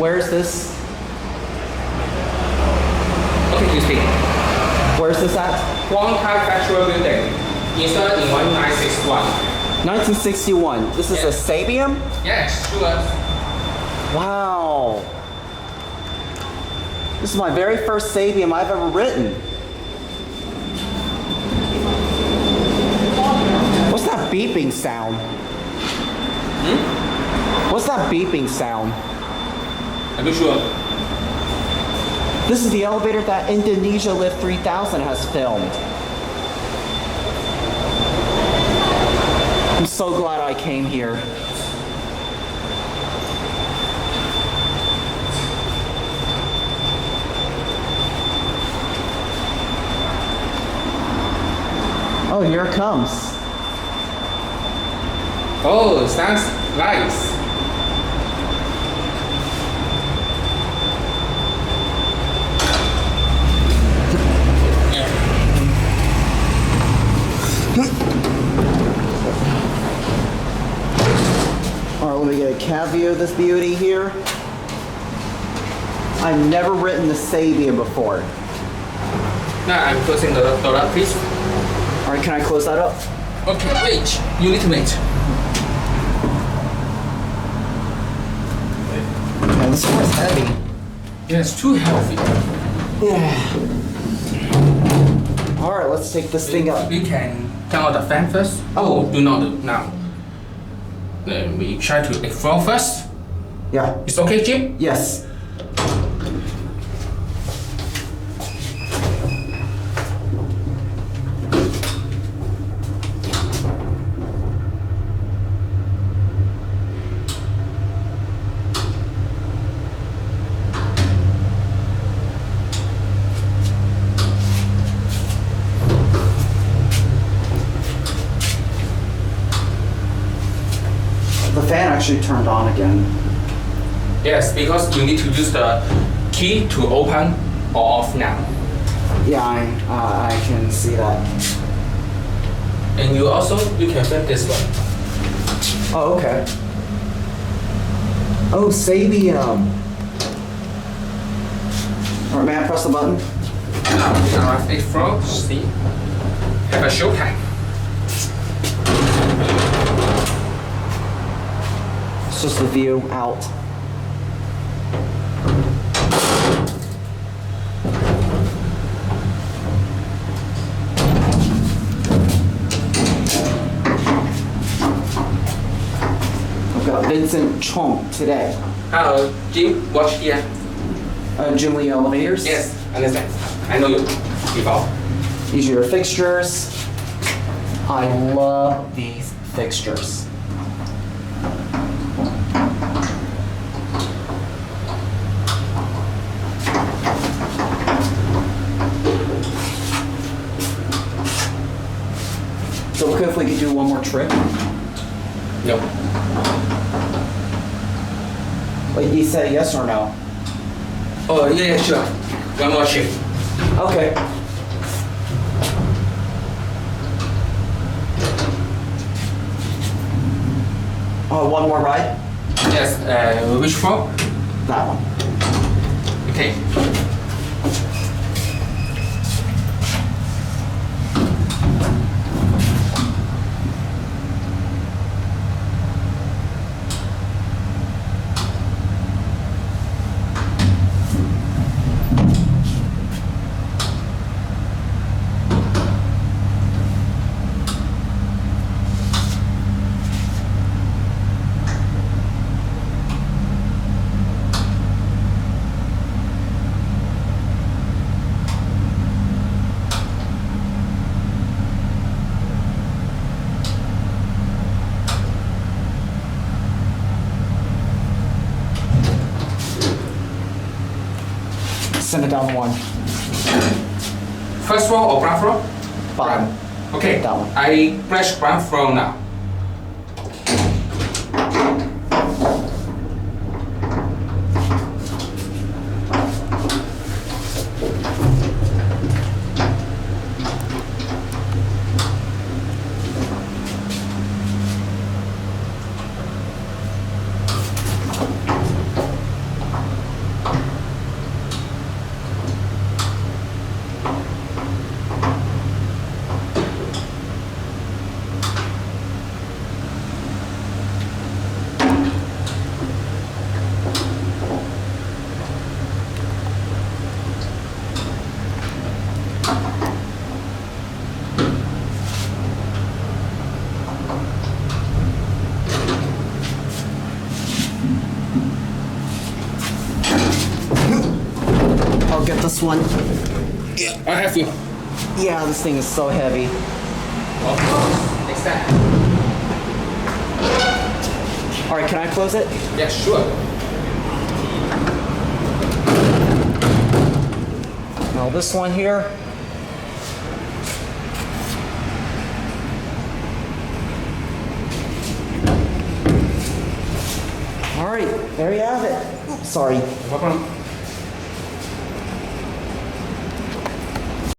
Where is this? Okay, you speak. Where is this at? Kwong Factory Building, installed in 1961. 1961. This is a Sabiem? Yes, sure. Wow. This is my very first Sabiem I've ever written. What's that beeping sound? What's that beeping sound? I'm not sure. This is the elevator that Indonesia Lift 3000 has filmed. I'm so glad I came here. Oh, here it comes. Oh, sounds nice. Alright, let me get a cat view of this beauty here. I've never written the Sabiem before. Now I'm closing the door, please. Alright, can I close that up? Okay, wait. You need to wait. Yeah, this one's heavy. Yeah, it's too heavy. Yeah. Alright, let's take this thing up. We can turn on the fan first. Oh. Do not do now. Then we try to explore first. Yeah. It's okay, Jim? Yes. The fan actually turned on again. Yes, because you need to use the key to open or off now. Yeah, I can see that. And you can flip this one. Oh, okay. Oh, Sabiem. Alright, may I press the button? Now we are at floor. See, have a show time. It's just the view out. I've got Vincent Chong today. Hello, Jim. Watch here. JimLiElevators. Yes, understand. I know you before. These are your fixtures. I love these fixtures. So okay if we could do one more trick? No. Like you said yes or no? Oh, yeah, sure. One more trick. Okay. Oh, one more ride? Yes, which floor? That one. Okay. Send it down one. First floor or ground floor? Bottom. Okay. That one. I press ground floor now. This one. I have you. Yeah, this thing is so heavy. Of course. Next time. All right, can I close it? Yeah, sure. Now this one here. All right, there you have it. Sorry. No problem.